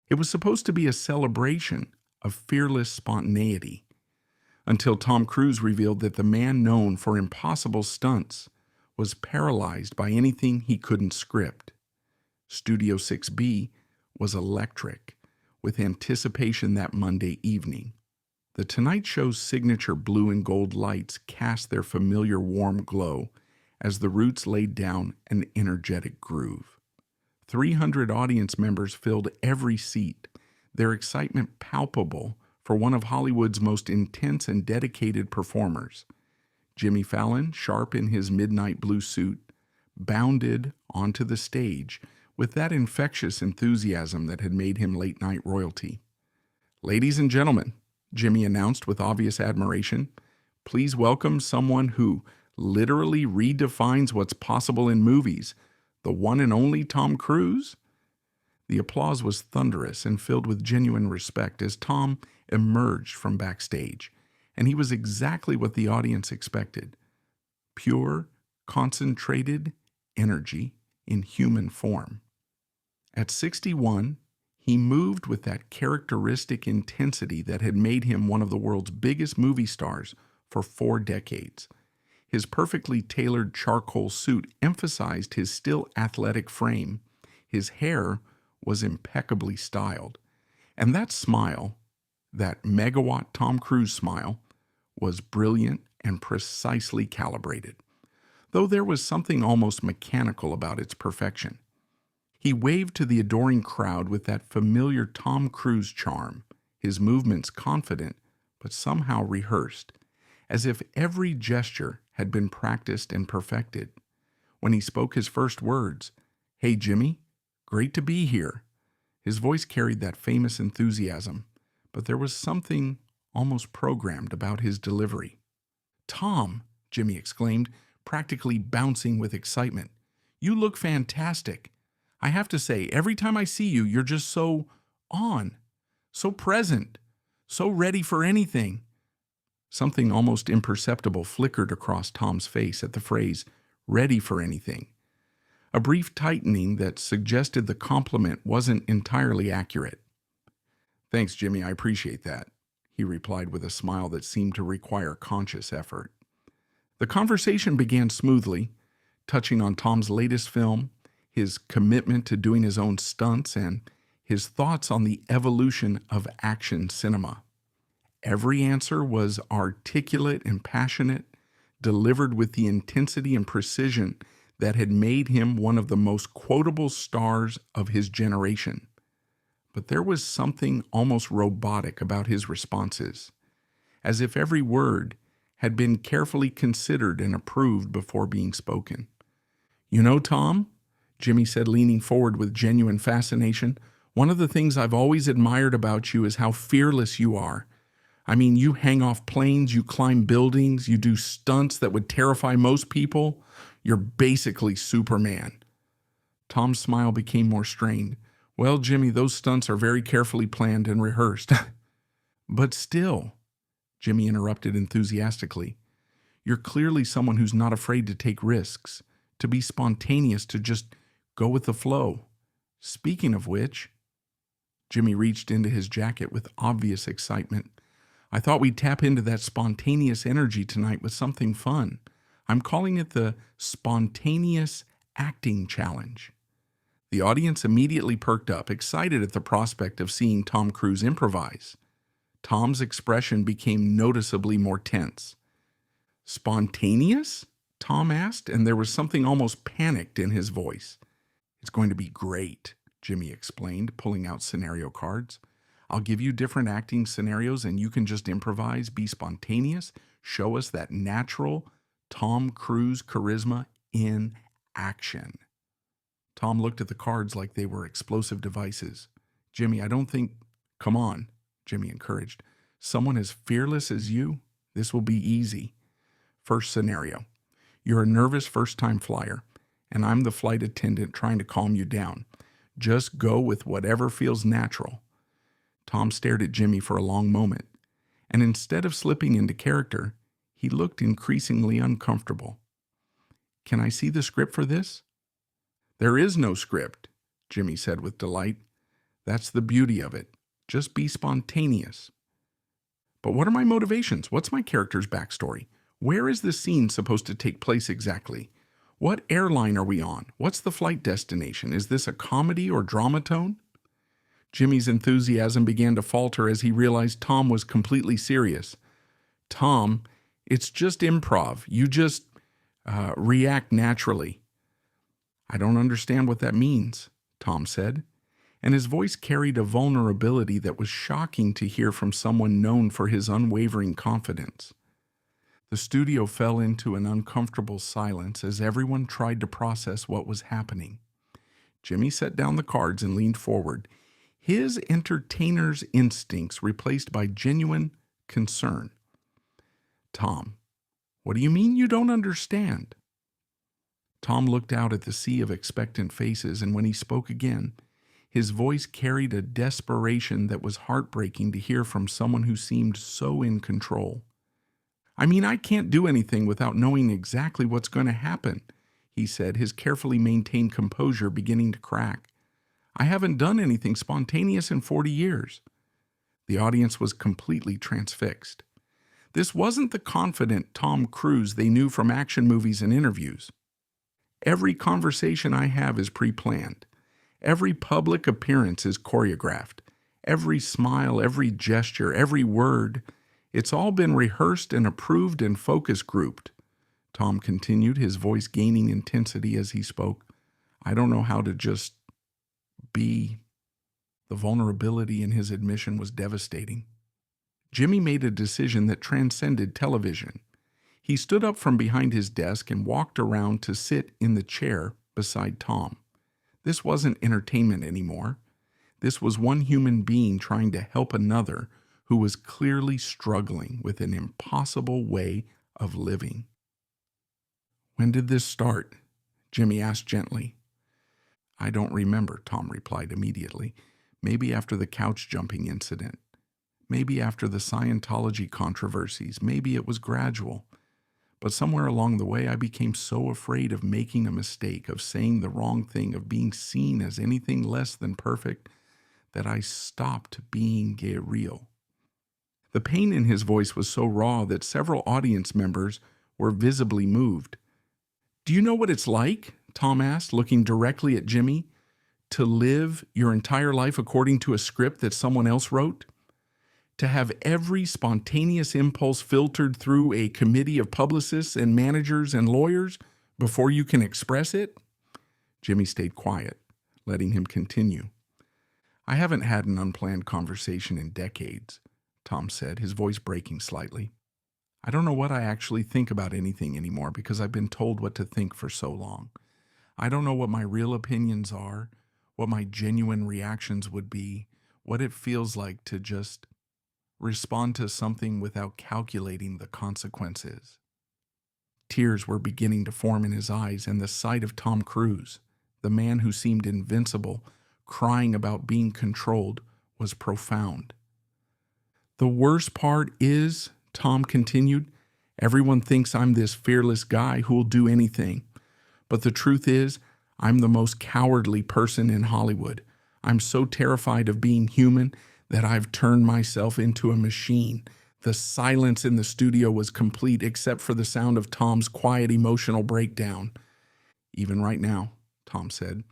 It was supposed to be a celebration of fearless spontaneity, until Tom Cruise revealed that the man known for impossible stunts was paralyzed by anything he couldn't script. Studio 6B was electric with anticipation that Monday evening. The Tonight Show's signature blue and gold lights cast their familiar warm glow as the Roots laid down an energetic groove. 300 audience members filled every seat, their excitement palpable for one of Hollywood's most intense and dedicated performers. Jimmy Fallon, sharp in his midnight blue suit, bounded onto the stage with that infectious enthusiasm that had made him late-night royalty. "Ladies and gentlemen," Jimmy announced with obvious admiration, "please welcome someone who literally redefines what's possible in movies, the one and only Tom Cruise." The applause was thunderous and filled with genuine respect as Tom emerged from backstage, and he was exactly what the audience expected: pure, concentrated energy in human form. At 61, he moved with that characteristic intensity that had made him one of the world's biggest movie stars for 4 decades. His perfectly tailored charcoal suit emphasized his still athletic frame. His hair was impeccably styled. And that smile, that megawatt Tom Cruise smile, was brilliant and precisely calibrated, though there was something almost mechanical about its perfection. He waved to the adoring crowd with that familiar Tom Cruise charm, his movements confident but somehow rehearsed, as if every gesture had been practiced and perfected. When he spoke his first words, "Hey Jimmy, great to be here," his voice carried that famous enthusiasm, but there was something almost programmed about his delivery. "Tom," Jimmy exclaimed, practically bouncing with excitement, "you look fantastic. I have to say, every time I see you, you're just so on, so present, so ready for anything." Something almost imperceptible flickered across Tom's face at the phrase, "ready for anything," a brief tightening that suggested the compliment wasn't entirely accurate. "Thanks, Jimmy, I appreciate that," he replied with a smile that seemed to require conscious effort. The conversation began smoothly, touching on Tom's latest film, his commitment to doing his own stunts, and his thoughts on the evolution of action cinema. Every answer was articulate and passionate, delivered with the intensity and precision that had made him one of the most quotable stars of his generation. But there was something almost robotic about his responses, as if every word had been carefully considered and approved before being spoken. "You know, Tom," Jimmy said, leaning forward with genuine fascination, "one of the things I've always admired about you is how fearless you are. I mean, you hang off planes, you climb buildings, you do stunts that would terrify most people. You're basically Superman." Tom's smile became more strained. "Well, Jimmy, those stunts are very carefully planned and rehearsed." "But still," Jimmy interrupted enthusiastically, "you're clearly someone who's not afraid to take risks, to be spontaneous, to just go with the flow. Speaking of which," Jimmy reached into his jacket with obvious excitement, "I thought we'd tap into that spontaneous energy tonight with something fun. I'm calling it the Spontaneous Acting Challenge." The audience immediately perked up, excited at the prospect of seeing Tom Cruise improvise. Tom's expression became noticeably more tense. "Spontaneous?" Tom asked, and there was something almost panicked in his voice. "It's going to be great," Jimmy explained, pulling out scenario cards. "I'll give you different acting scenarios and you can just improvise, be spontaneous, show us that natural Tom Cruise charisma in action." Tom looked at the cards like they were explosive devices. "Jimmy, I don't think—" "Come on," Jimmy encouraged. "Someone as fearless as you? This will be easy." First scenario. You're a nervous first-time flyer, and I'm the flight attendant trying to calm you down. Just go with whatever feels natural." Tom stared at Jimmy for a long moment, and instead of slipping into character, he looked increasingly uncomfortable. "Can I see the script for this?" "There is no script," Jimmy said with delight. That's the beauty of it. Just be spontaneous. But what are my motivations? What's my character's backstory? Where is this scene supposed to take place exactly? What airline are we on? What's the flight destination? Is this a comedy or drama tone? Jimmy's enthusiasm began to falter as he realized Tom was completely serious. Tom, it's just improv. You just react naturally. I don't understand what that means, Tom said, and his voice carried a vulnerability that was shocking to hear from someone known for his unwavering confidence. The studio fell into an uncomfortable silence as everyone tried to process what was happening. Jimmy set down the cards and leaned forward, his entertainer's instincts replaced by genuine concern. Tom, what do you mean you don't understand? Tom looked out at the sea of expectant faces, and when he spoke again, his voice carried a desperation that was heartbreaking to hear from someone who seemed so in control. I mean, I can't do anything without knowing exactly what's going to happen, he said, his carefully maintained composure beginning to crack. I haven't done anything spontaneous in 40 years. The audience was completely transfixed. This wasn't the confident Tom Cruise they knew from action movies and interviews. Every conversation I have is pre-planned. Every public appearance is choreographed. Every smile, every gesture, every word, it's all been rehearsed and approved and focus grouped. Tom continued, his voice gaining intensity as he spoke. I don't know how to just be. The vulnerability in his admission was devastating. Jimmy made a decision that transcended television. He stood up from behind his desk and walked around to sit in the chair beside Tom. This wasn't entertainment anymore. This was one human being trying to help another who was clearly struggling with an impossible way of living. When did this start? Jimmy asked gently. I don't remember, Tom replied immediately. Maybe after the couch jumping incident. Maybe after the Scientology controversies. Maybe it was gradual. But somewhere along the way, I became so afraid of making a mistake, of saying the wrong thing, of being seen as anything less than perfect, that I stopped being real. The pain in his voice was so raw that several audience members were visibly moved. Do you know what it's like, Tom asked, looking directly at Jimmy, to live your entire life according to a script that someone else wrote? To have every spontaneous impulse filtered through a committee of publicists and managers and lawyers before you can express it? Jimmy stayed quiet, letting him continue. I haven't had an unplanned conversation in decades, Tom said, his voice breaking slightly. I don't know what I actually think about anything anymore because I've been told what to think for so long. I don't know what my real opinions are, what my genuine reactions would be, what it feels like to just respond to something without calculating the consequences. Tears were beginning to form in his eyes, and the sight of Tom Cruise, the man who seemed invincible, crying about being controlled, was profound. The worst part is, Tom continued, everyone thinks I'm this fearless guy who'll do anything. But the truth is, I'm the most cowardly person in Hollywood. I'm so terrified of being human that I've turned myself into a machine. The silence in the studio was complete except for the sound of Tom's quiet emotional breakdown. Even right now, Tom said,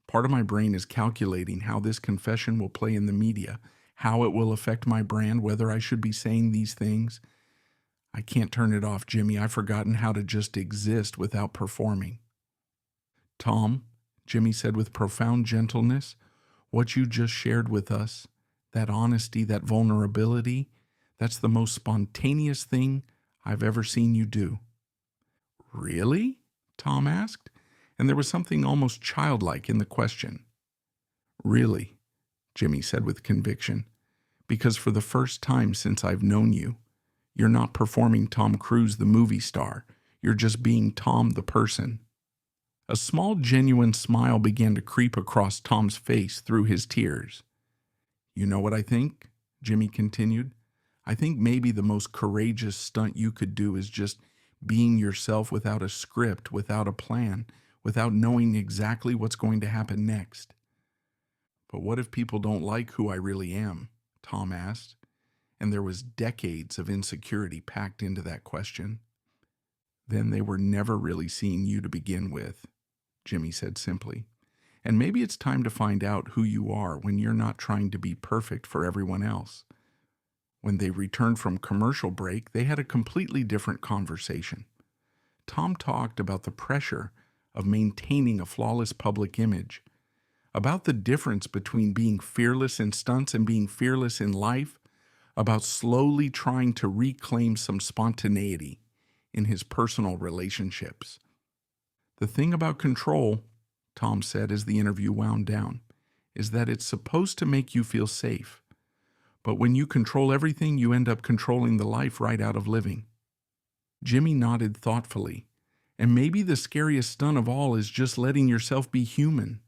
part of my brain is calculating how this confession will play in the media, how it will affect my brand, whether I should be saying these things. I can't turn it off, Jimmy. I've forgotten how to just exist without performing. Tom, Jimmy said with profound gentleness, what you just shared with us, that honesty, that vulnerability, that's the most spontaneous thing I've ever seen you do. Really? Tom asked, and there was something almost childlike in the question. Really, Jimmy said with conviction, because for the first time since I've known you, you're not performing Tom Cruise the movie star, you're just being Tom the person. A small genuine smile began to creep across Tom's face through his tears. You know what I think? Jimmy continued. I think maybe the most courageous stunt you could do is just being yourself without a script, without a plan, without knowing exactly what's going to happen next. But what if people don't like who I really am? Tom asked, and there was decades of insecurity packed into that question. Then they were never really seeing you to begin with, Jimmy said simply. And maybe it's time to find out who you are when you're not trying to be perfect for everyone else. When they returned from commercial break, they had a completely different conversation. Tom talked about the pressure of maintaining a flawless public image, about the difference between being fearless in stunts and being fearless in life, about slowly trying to reclaim some spontaneity in his personal relationships. The thing about control, Tom said as the interview wound down, is that it's supposed to make you feel safe. But when you control everything, you end up controlling the life right out of living. Jimmy nodded thoughtfully. And maybe the scariest stunt of all is just letting yourself be human.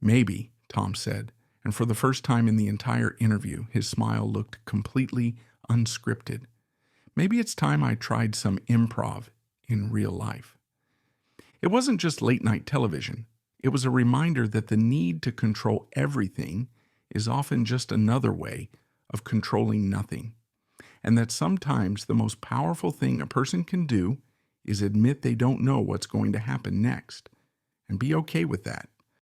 Maybe, Tom said, and for the first time in the entire interview, his smile looked completely unscripted. Maybe it's time I tried some improv in real life. It wasn't just late-night television. It was a reminder that the need to control everything is often just another way of controlling nothing, and that sometimes the most powerful thing a person can do is admit they don't know what's going to happen next, and be okay with that.